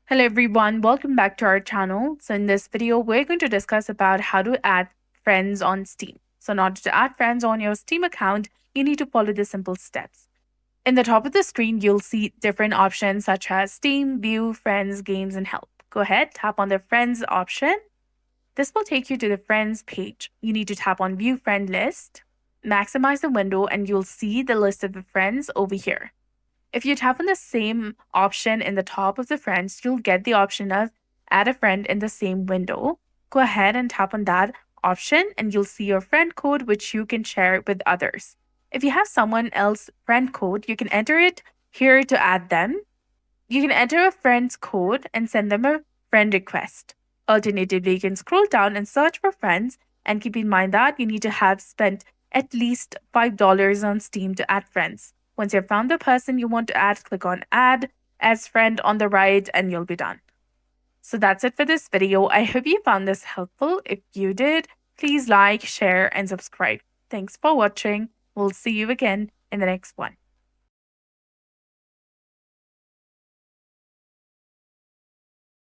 Hello everyone, welcome back to our channel. So in this video, we're going to discuss about how to add friends on Steam. So in order to add friends on your Steam account, you need to follow the simple steps. In the top of the screen, you'll see different options such as Steam, View, Friends, Games, and Help. Go ahead, tap on the Friends option. This will take you to the Friends page. You need to tap on View Friend List, maximize the window, and you'll see the list of the friends over here. If you tap on the same option in the top of the friends, you'll get the option of add a friend in the same window. Go ahead and tap on that option and you'll see your friend code, which you can share with others. If you have someone else friend code, you can enter it here to add them. You can enter a friend's code and send them a friend request. Alternatively, you can scroll down and search for friends, and keep in mind that you need to have spent at least $5 on Steam to add friends. Once you've found the person you want to add, click on Add as Friend on the right and you'll be done. So that's it for this video. I hope you found this helpful. If you did, please like, share, and subscribe. Thanks for watching. We'll see you again in the next one.